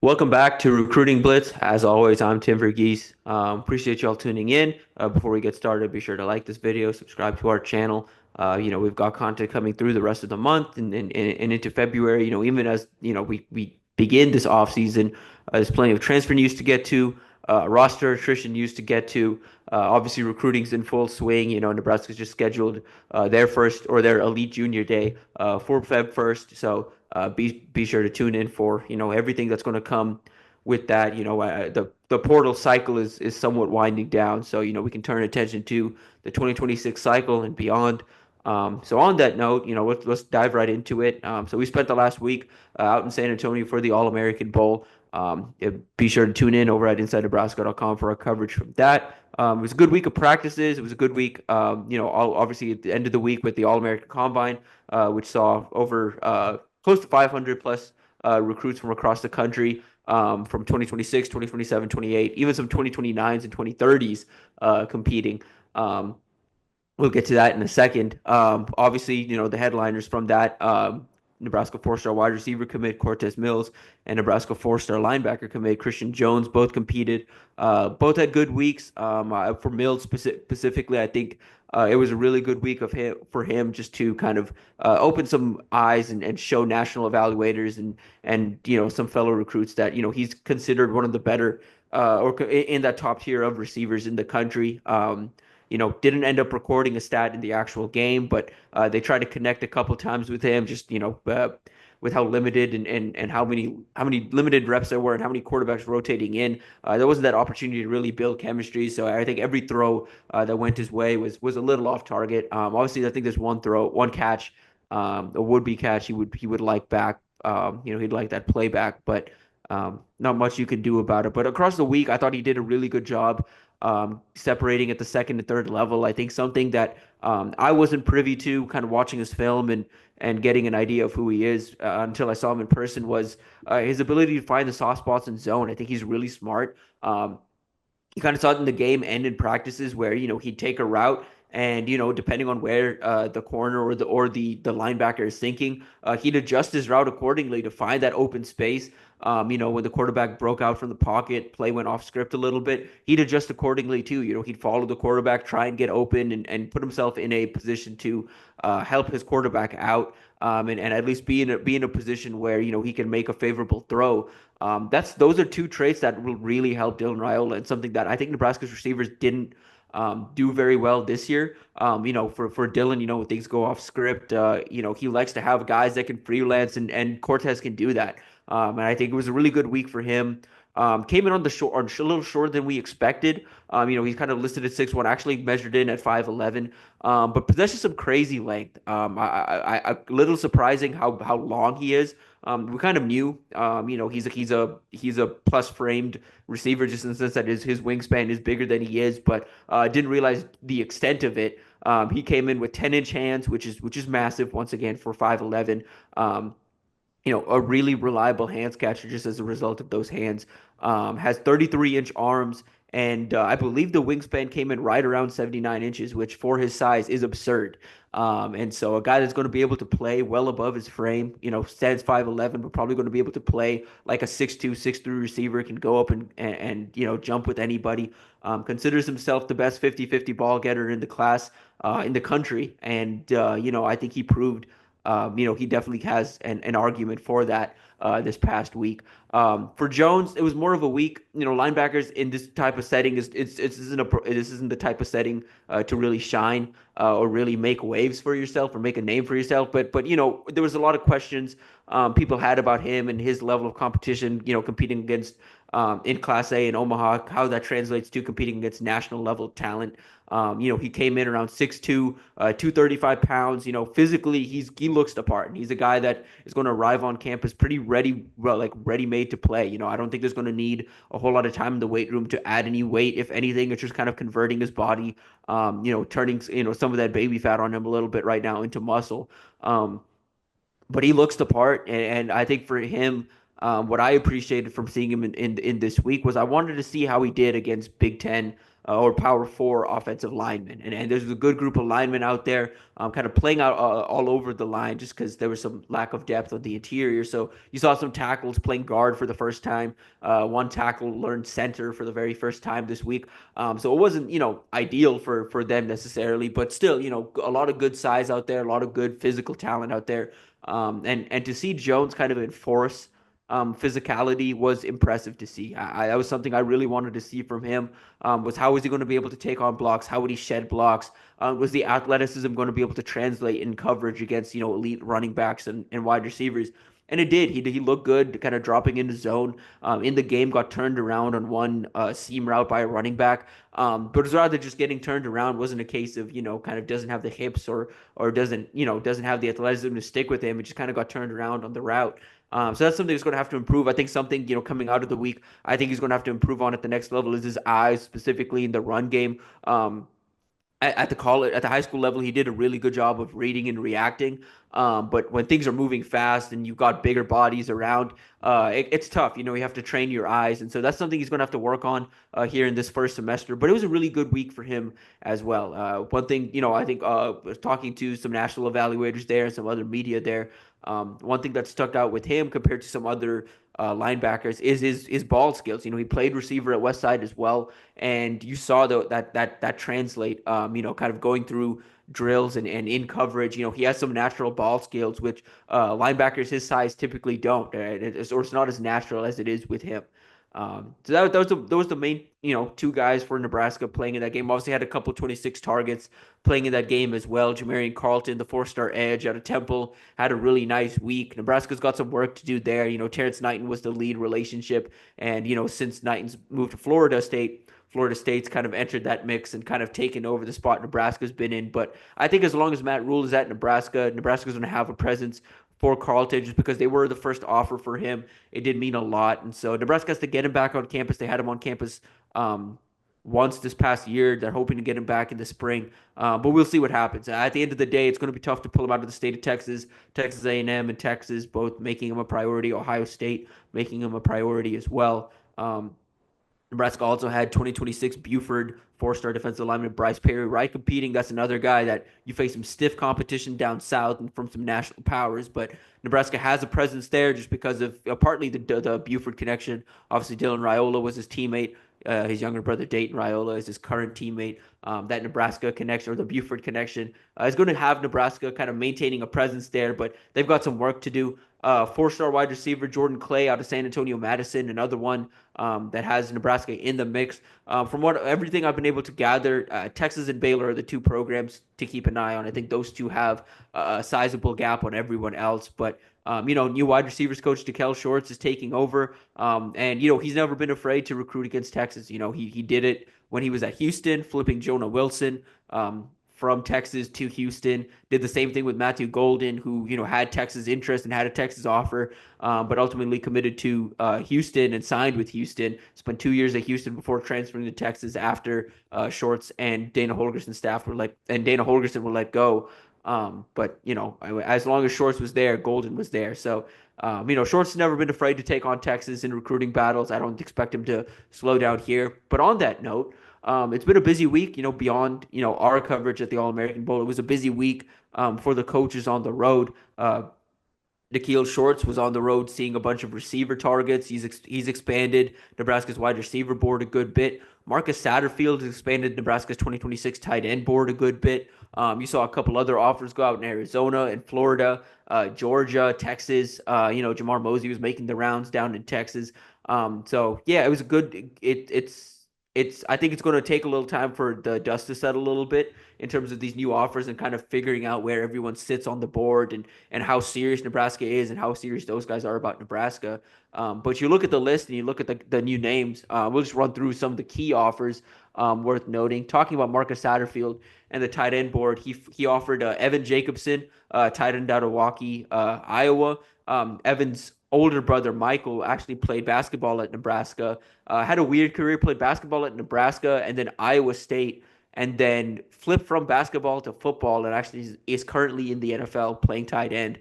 Welcome back to Recruiting Blitz. As always, I'm Tim Verghese. Appreciate y'all tuning in. Before we get started, be sure to like this video, subscribe to our channel. We've got content coming through the rest of the month and into February. Even as we begin this off season, there's plenty of transfer news to get to, roster attrition news to get to. Obviously, recruiting's in full swing. Nebraska's just scheduled their first or their elite junior day for Feb 1st. So be sure to tune in for everything that's going to come with that. The portal cycle is somewhat winding down, so we can turn attention to the 2026 cycle and beyond. So on that note, let's dive right into it. So we spent the last week out in San Antonio for the All-American Bowl. Be sure to tune in over at InsideNebraska.com for our coverage from that. It was a good week of practices. It was a good week, obviously at the end of the week with the All-American Combine, which saw over close to 500 plus recruits from across the country, from 2026, 2027, 28, even some 2029s and 2030s competing. We'll get to that in a second. Obviously, the headliners from that, Nebraska four-star wide receiver commit Cortez Mills and Nebraska four-star linebacker commit Christian Jones both competed. Both had good weeks. For Mills specifically, I think it was a really good week for him just to kind of open some eyes and show national evaluators and some fellow recruits that he's considered one of the better or in that top tier of receivers in the country. Didn't end up recording a stat in the actual game, but they tried to connect a couple times with him, just with how limited and how many limited reps there were and how many quarterbacks rotating in. There wasn't that opportunity to really build chemistry. So I think every throw that went his way was a little off target. Obviously, I think there's one catch, a would-be catch he would like back. He'd like that playback, but not much you can do about it. But across the week, I thought he did a really good job separating at the second and third level. I think something that I wasn't privy to, kind of watching his film and getting an idea of who he is until I saw him in person, was his ability to find the soft spots in zone. I think he's really smart. You kind of saw it in the game and in practices where he'd take a route and depending on where the corner or the linebacker is thinking, he'd adjust his route accordingly to find that open space. When the quarterback broke out from the pocket, play went off script a little bit, he'd adjust accordingly too. He'd follow the quarterback, try and get open and put himself in a position to help his quarterback out, and at least be in a position where he can make a favorable throw. Those are two traits that will really help Dylan Raiola, and something that I think Nebraska's receivers didn't do very well this year. For Dylan, when things go off script, he likes to have guys that can freelance, and Cortez can do that. And I think it was a really good week for him. Came in on the short, a little shorter than we expected. He's kind of listed at 6'1", actually measured in at 5'11", but possesses some crazy length. A little surprising how long he is. We kind of knew, he's a plus framed receiver, just in the sense that his wingspan is bigger than he is, but didn't realize the extent of it. He came in with 10-inch hands, which is massive once again for 5'11". A really reliable hands catcher just as a result of those hands. Has 33-inch arms, and I believe the wingspan came in right around 79 inches, which for his size is absurd. And so a guy that's going to be able to play well above his frame, stands 5'11", but probably going to be able to play like a 6'2", 6'3" receiver, can go up and jump with anybody. Considers himself the best 50-50 ball getter in the class, in the country. And, I think he proved he definitely has an argument for that this past week. For Jones, it was more of a week. Linebackers in this type of setting this isn't the type of setting to really shine or really make waves for yourself or make a name for yourself. But there was a lot of questions people had about him and his level of competition. Competing against in Class A in Omaha, how that translates to competing against national level talent. He came in around 6'2", 235 pounds. Physically, he looks the part. And he's a guy that is going to arrive on campus pretty ready, well, like ready-made to play. I don't think there's going to need a whole lot of time in the weight room to add any weight. If anything, it's just kind of converting his body, turning, some of that baby fat on him a little bit right now into muscle. But he looks the part, and I think for him, What I appreciated from seeing him in this week was I wanted to see how he did against Big Ten or Power Four offensive linemen. And there's a good group of linemen out there kind of playing out all over the line just because there was some lack of depth on the interior. So you saw some tackles playing guard for the first time. One tackle learned center for the very first time this week. So it wasn't, ideal for them necessarily, but still, a lot of good size out there, a lot of good physical talent out there. And to see Jones kind of enforce physicality was impressive to see. That was something I really wanted to see from him. Was how was he going to be able to take on blocks? How would he shed blocks? Was the athleticism going to be able to translate in coverage against elite running backs and wide receivers? And it did. He looked good, kind of dropping into zone. In the game, got turned around on one seam route by a running back. But it was rather just getting turned around. Wasn't a case of kind of doesn't have the hips or doesn't have the athleticism to stick with him. It just kind of got turned around on the route. So that's something he's going to have to improve. I think something, coming out of the week, I think he's going to have to improve on at the next level is his eyes, specifically in the run game. At the high school level, he did a really good job of reading and reacting. But when things are moving fast and you've got bigger bodies around, it's tough. You have to train your eyes, and so that's something he's going to have to work on here in this first semester. But it was a really good week for him as well. One thing, I think talking to some national evaluators there and some other media there, one thing that stuck out with him compared to some other linebackers is his ball skills. He played receiver at Westside as well, and you saw that translate. Kind of going through drills and in coverage. He has some natural ball skills, which linebackers his size typically don't, or it's not as natural as it is with him. So that was the main two guys for Nebraska playing in that game. Obviously had a couple 26 targets playing in that game as well. Jamarian Carlton, the 4-star edge out of Temple, had a really nice week. Nebraska's got some work to do there. Terrence Knighton was the lead relationship, and since Knighton's moved to Florida State. Florida State's kind of entered that mix and kind of taken over the spot Nebraska's been in. But I think as long as Matt Rule is at Nebraska, Nebraska's going to have a presence for Carlton just because they were the first offer for him. It did mean a lot. And so Nebraska has to get him back on campus. They had him on campus once this past year. They're hoping to get him back in the spring. But we'll see what happens. At the end of the day, it's going to be tough to pull him out of the state of Texas. Texas A&M and Texas both making him a priority. Ohio State making him a priority as well. Nebraska also had 2026 Buford 4-star defensive lineman Bryce Perry Wright competing. That's another guy that you face some stiff competition down south and from some national powers. But Nebraska has a presence there just because of partly the Buford connection. Obviously, Dylan Raiola was his teammate. His younger brother Dayton Raiola is his current teammate. That Nebraska connection or the Buford connection is going to have Nebraska kind of maintaining a presence there, but they've got some work to do. 4-star wide receiver Jordan Clay out of San Antonio Madison, another one that has Nebraska in the mix. From everything I've been able to gather, Texas and Baylor are the two programs to keep an eye on. I think those two have a sizable gap on everyone else, but new wide receivers coach DeKel Shorts is taking over. And he's never been afraid to recruit against Texas. He did it when he was at Houston, flipping Jonah Wilson from Texas to Houston. Did the same thing with Matthew Golden, who had Texas interest and had a Texas offer, but ultimately committed to Houston and signed with Houston. Spent 2 years at Houston before transferring to Texas after Shorts and Dana Holgerson's staff Dana Holgerson were let go. But as long as Shorts was there, Golden was there. So Shorts has never been afraid to take on Texas in recruiting battles. I don't expect him to slow down here. But on that note, it's been a busy week, beyond, our coverage at the All-American Bowl. It was a busy week for the coaches on the road. Nikhil Shorts was on the road seeing a bunch of receiver targets. He's expanded Nebraska's wide receiver board a good bit. Marcus Satterfield has expanded Nebraska's 2026 tight end board a good bit. You saw a couple other offers go out in Arizona and Florida, Georgia, Texas. Jamar Mosey was making the rounds down in Texas. So yeah, it was a good. It's I think it's going to take a little time for the dust to settle a little bit in terms of these new offers and kind of figuring out where everyone sits on the board and how serious Nebraska is and how serious those guys are about Nebraska. But you look at the list and you look at the new names. We'll just run through some of the key offers worth noting. Talking about Marcus Satterfield and the tight end board, he offered Evan Jacobson, tight end out of Waukee, Iowa. Evan's older brother Michael actually played basketball at Nebraska. Had a weird career, played basketball at Nebraska and then Iowa State and then flipped from basketball to football and actually is currently in the NFL playing tight end.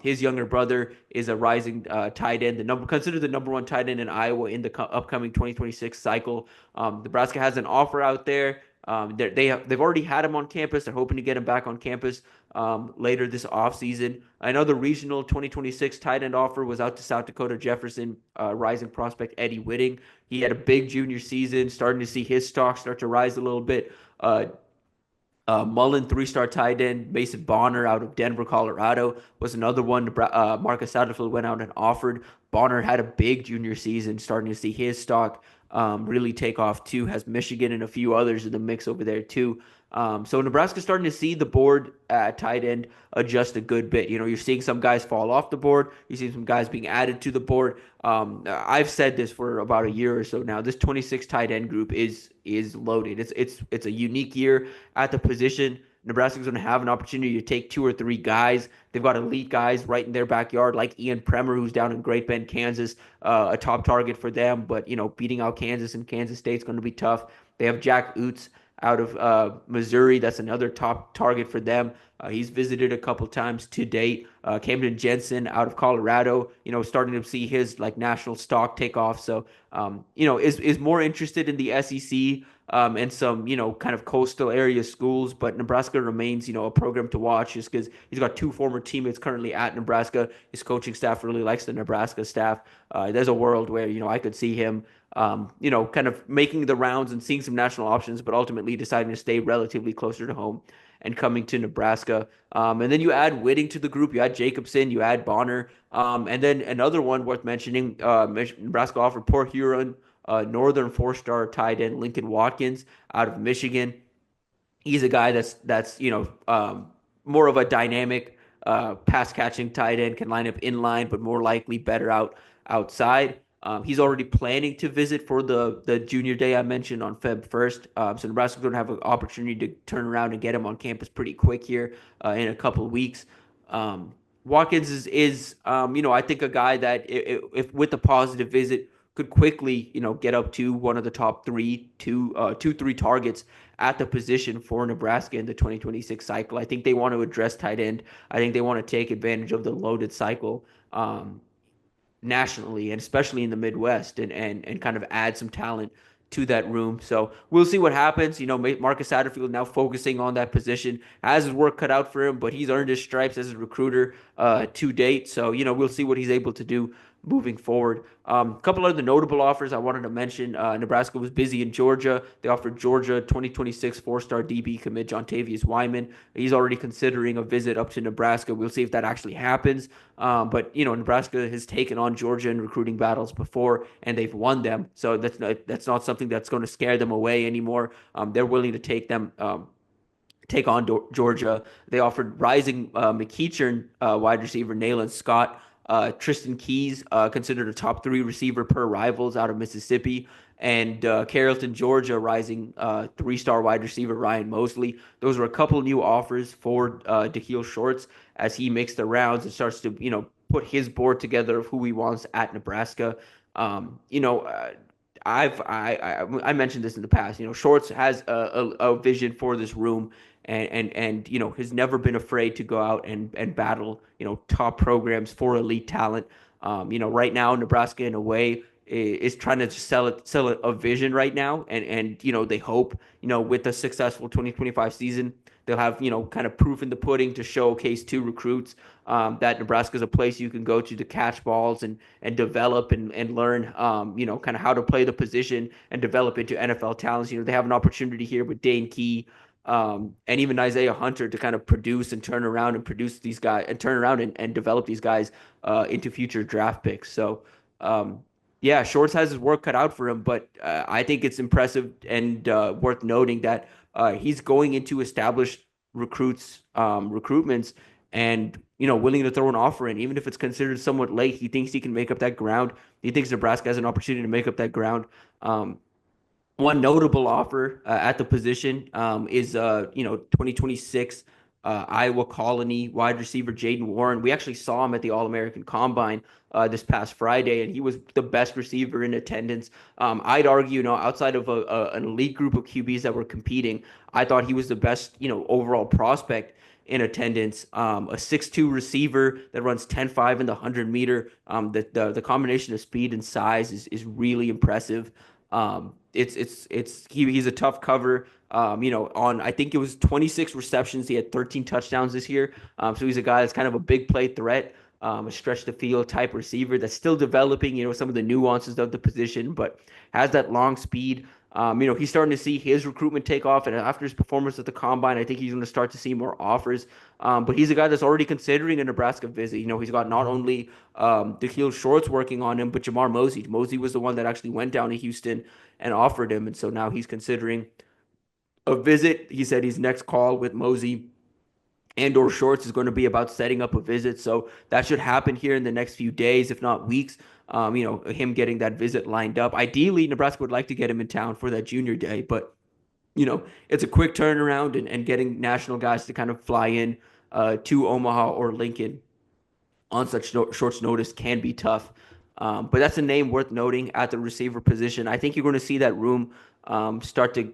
His younger brother is a rising tight end, considered the number one tight end in Iowa in the upcoming 2026 cycle. Nebraska has an offer out there. They've already had him on campus. They're hoping to get him back on campus later this offseason. I know the regional 2026 tight end offer was out to South Dakota Jefferson rising prospect Eddie Whitting. He had a big junior season, starting to see his stock start to rise a little bit. Mullen, three-star tight end. Mason Bonner out of Denver, Colorado, was another one. Marcus Satterfield went out and offered. Bonner had a big junior season, starting to see his stock really take off too. Has Michigan and a few others in the mix over there too. So Nebraska's starting to see the board at tight end adjust a good bit. You're seeing some guys fall off the board. You're seeing some guys being added to the board. I've said this for about a year or so now. This 26 tight end group is loaded. It's a unique year at the position. Nebraska's going to have an opportunity to take two or three guys. They've got elite guys right in their backyard, like Ian Premer, who's down in Great Bend, Kansas, a top target for them. But beating out Kansas and Kansas State's going to be tough. They have Jack Oots out of Missouri. That's another top target for them. He's visited a couple times to date. Camden Jensen out of Colorado, starting to see his national stock take off. So, is more interested in the SEC and some, kind of coastal area schools. But Nebraska remains, a program to watch just because he's got two former teammates currently at Nebraska. His coaching staff really likes the Nebraska staff. There's a world where, I could see him kind of making the rounds and seeing some national options, but ultimately deciding to stay relatively closer to home and coming to Nebraska. And then you add Whitting to the group, you add Jacobson, you add Bonner. And then another one worth mentioning, Nebraska offered Port Huron, Northern four-star tight end Lincoln Watkins out of Michigan. He's a guy that's more of a dynamic pass catching tight end, can line up in line, but more likely better outside. He's already planning to visit for the junior day I mentioned on Feb 1st. So Nebraska's going to have an opportunity to turn around and get him on campus pretty quick here in a couple of weeks. Watkins is I think a guy that if with a positive visit could quickly, get up to one of the top three targets at the position for Nebraska in the 2026 cycle. I think they want to address tight end. I think they want to take advantage of the loaded cycle nationally and especially in the Midwest and kind of add some talent to that room. So we'll see what happens. Marcus Satterfield now focusing on that position, has his work cut out for him, but he's earned his stripes as a recruiter to date. So, we'll see what he's able to do moving forward. A couple other notable offers I wanted to mention. Nebraska was busy in Georgia. They offered Georgia 2026 four-star DB commit Jontavius Wyman. He's already considering a visit up to Nebraska. We'll see if that actually happens. But Nebraska has taken on Georgia in recruiting battles before, and they've won them. So that's not something that's going to scare them away anymore. They're willing to take on Georgia. They offered rising McEachern wide receiver Nayland Scott, Tristan Keys, considered a top three receiver per Rivals out of Mississippi, and Carrollton, Georgia, rising three-star wide receiver Ryan Mosley. Those were a couple new offers for Dahil Shorts as he makes the rounds and starts to put his board together of who he wants at Nebraska. I mentioned this in the past. Shorts has a vision for this room, and has never been afraid to go out and battle top programs for elite talent. Right now Nebraska in a way is trying to sell a vision right now, and they hope with the successful 2025 season they'll have kind of proof in the pudding to showcase to recruits that Nebraska is a place you can go to catch balls and develop and learn kind of how to play the position and develop into NFL talents. They have an opportunity here with Dane Key and even Isaiah Hunter to kind of produce and turn around and produce these guys and turn around and develop these guys into future draft picks. So yeah, Shorts has his work cut out for him, but I think it's impressive and worth noting that he's going into established recruitments and willing to throw an offer in, even if it's considered somewhat late. He thinks he can make up that ground. He thinks Nebraska has an opportunity to make up that ground. One notable offer at the position is 2026 Iowa Colony wide receiver Jaden Warren. We actually saw him at the All-American Combine this past Friday, and he was the best receiver in attendance. I'd argue, outside of an elite group of QBs that were competing, I thought he was the best, overall prospect in attendance. A 6'2" receiver that runs 10.5 in the 100 meter. The combination of speed and size is really impressive. He's a tough cover. On I think it was 26 receptions. He had 13 touchdowns this year. So he's a guy that's kind of a big play threat, a stretch the field type receiver that's still developing, some of the nuances of the position, but has that long speed. He's starting to see his recruitment take off, and after his performance at the combine, I think he's going to start to see more offers. But he's a guy that's already considering a Nebraska visit. He's got not only Dahil Shorts working on him, but Jamar Mosey. Mosey was the one that actually went down to Houston and offered him, and so now he's considering a visit. He said his next call with Mosey and or Shorts is going to be about setting up a visit. So that should happen here in the next few days, if not weeks. Him getting that visit lined up. Ideally, Nebraska would like to get him in town for that junior day, but it's a quick turnaround and getting national guys to kind of fly in to Omaha or Lincoln on such short notice can be tough. But that's a name worth noting at the receiver position. I think you're going to see that room start to,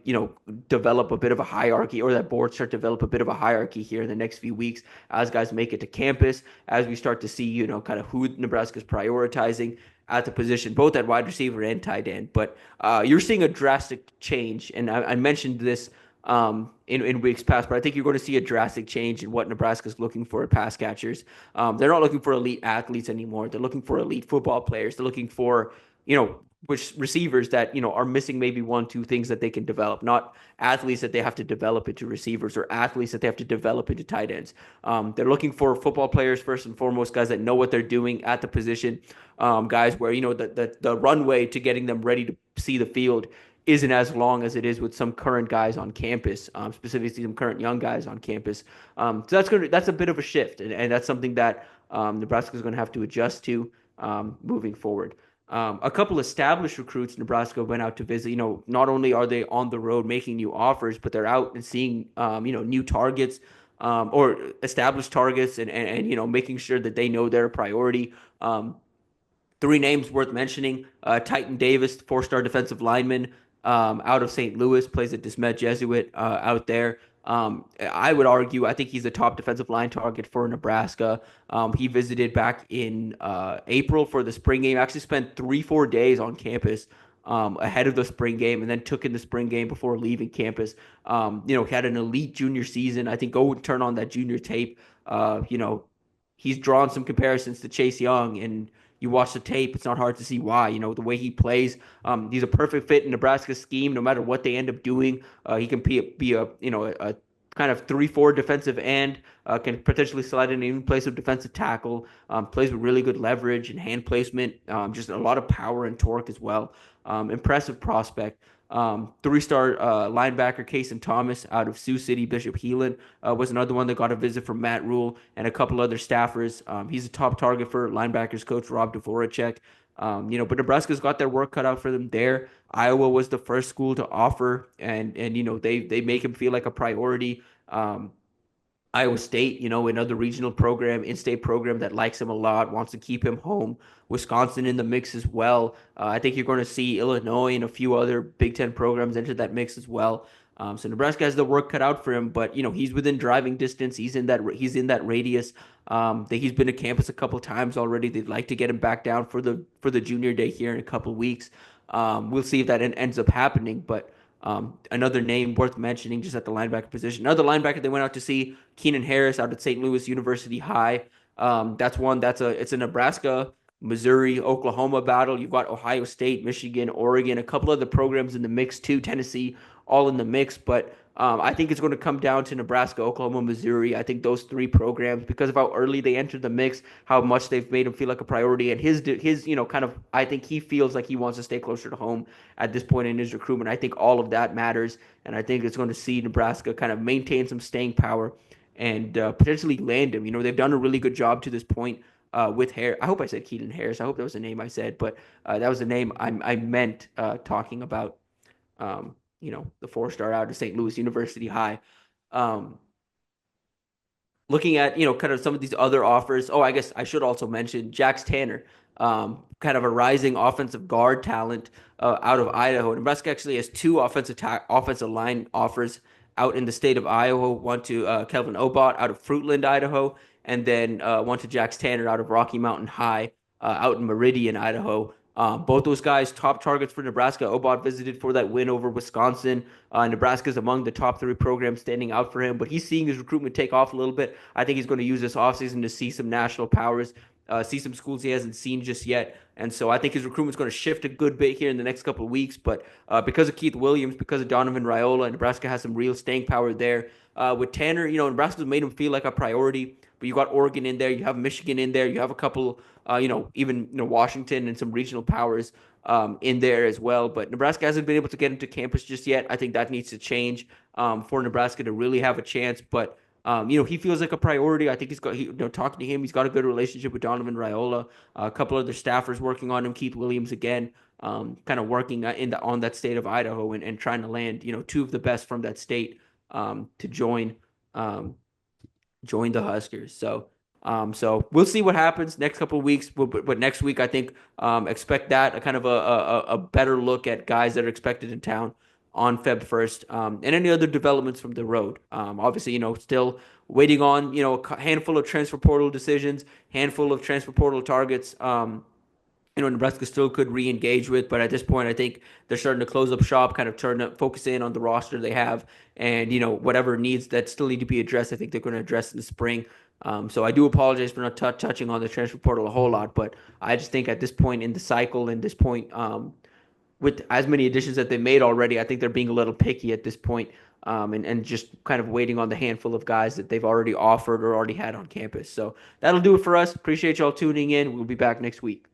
develop a bit of a hierarchy, or that board start to develop a bit of a hierarchy here in the next few weeks as guys make it to campus, as we start to see, kind of who Nebraska's prioritizing at the position, both at wide receiver and tight end. But you're seeing a drastic change, and I mentioned this in weeks past, but I think you're going to see a drastic change in what Nebraska's looking for at pass catchers. They're not looking for elite athletes anymore. They're looking for elite football players. They're looking for, which receivers that, are missing maybe one, two things that they can develop, not athletes that they have to develop into receivers or athletes that they have to develop into tight ends. They're looking for football players first and foremost, guys that know what they're doing at the position, guys where, the runway to getting them ready to see the field isn't as long as it is with some current guys on campus, specifically some current young guys on campus. So that's a bit of a shift, and that's something that Nebraska is going to have to adjust to moving forward. A couple established recruits Nebraska went out to visit. Not only are they on the road making new offers, but they're out and seeing new targets, or established targets, and making sure that they know they're a priority. Three names worth mentioning: Titan Davis, four-star defensive lineman out of St. Louis, plays at Desmet Jesuit out there. I would argue, I think he's a top defensive line target for Nebraska. He visited back in April for the spring game. Actually spent 3-4 days on campus ahead of the spring game, and then took in the spring game before leaving campus. He had an elite junior season. I think go and turn on that junior tape. He's drawn some comparisons to Chase Young, and you watch the tape, it's not hard to see why. The way he plays, he's a perfect fit in Nebraska's scheme. No matter what they end up doing, he can be a kind of 3-4 defensive end, can potentially slide in even place of defensive tackle, plays with really good leverage and hand placement, just a lot of power and torque as well. Impressive prospect. Three-star linebacker Kason Thomas out of Sioux City Bishop Heelan was another one that got a visit from Matt Rule and a couple other staffers. He's a top target for linebackers coach Rob Dvoracek. But Nebraska's got their work cut out for them there. Iowa was the first school to offer, and they make him feel like a priority. Iowa State, another regional program, in-state program that likes him a lot, wants to keep him home. Wisconsin in the mix as well. I think you're going to see Illinois and a few other Big Ten programs enter that mix as well. So Nebraska has the work cut out for him, but he's within driving distance. He's in that radius. He's been to campus a couple times already. They'd like to get him back down for the junior day here in a couple weeks. We'll see if that ends up happening, but. Another name worth mentioning just at the linebacker position. Another linebacker they went out to see, Keenan Harris out at St. Louis University High. It's a Nebraska, Missouri, Oklahoma battle. You've got Ohio State, Michigan, Oregon, a couple other programs in the mix too, Tennessee, all in the mix. But I think it's going to come down to Nebraska, Oklahoma, Missouri. I think those three programs, because of how early they entered the mix, how much they've made him feel like a priority, and his kind of, I think he feels like he wants to stay closer to home at this point in his recruitment. I think all of that matters, and I think it's going to see Nebraska kind of maintain some staying power and potentially land him. They've done a really good job to this point with Harris. I hope I said Keaton Harris. I hope that was the name I said, but that was the name I meant talking about. The four-star out of St. Louis University High. Um, looking at, kind of some of these other offers. Oh, I guess I should also mention Jax Tanner, kind of a rising offensive guard talent out of Idaho. Nebraska actually has two offensive line offers out in the state of Iowa. One to Kelvin Obot out of Fruitland, Idaho, and then one to Jax Tanner out of Rocky Mountain High out in Meridian, Idaho. Both those guys, top targets for Nebraska. Obot visited for that win over Wisconsin. Nebraska's among the top three programs standing out for him, but he's seeing his recruitment take off a little bit. I think he's going to use this offseason to see some national powers, see some schools he hasn't seen just yet. And so I think his recruitment's going to shift a good bit here in the next couple of weeks. But because of Keith Williams, because of Donovan Raiola, Nebraska has some real staying power there. With Tanner, Nebraska's made him feel like a priority, but you got Oregon in there, you have Michigan in there, you have a couple, even Washington and some regional powers in there as well. But Nebraska hasn't been able to get into campus just yet. I think that needs to change for Nebraska to really have a chance. But he feels like a priority. I think talking to him, he's got a good relationship with Donovan Raiola, a couple other staffers working on him, Keith Williams again, kind of working on that state of Idaho and trying to land, two of the best from that state to um, join the Huskers. So we'll see what happens next couple of weeks. But next week, I think expect that a kind of a better look at guys that are expected in town on Feb 1st, and any other developments from the road. Obviously, still waiting on a handful of transfer portal decisions, handful of transfer portal targets. Nebraska still could re-engage with, but at this point, I think they're starting to close up shop, kind of focus in on the roster they have, and whatever needs that still need to be addressed, I think they're going to address in the spring. So I do apologize for not touching on the transfer portal a whole lot, but I just think at this point in the cycle, and this point, with as many additions that they made already, I think they're being a little picky at this point, and just kind of waiting on the handful of guys that they've already offered or already had on campus. So that'll do it for us. Appreciate y'all tuning in. We'll be back next week.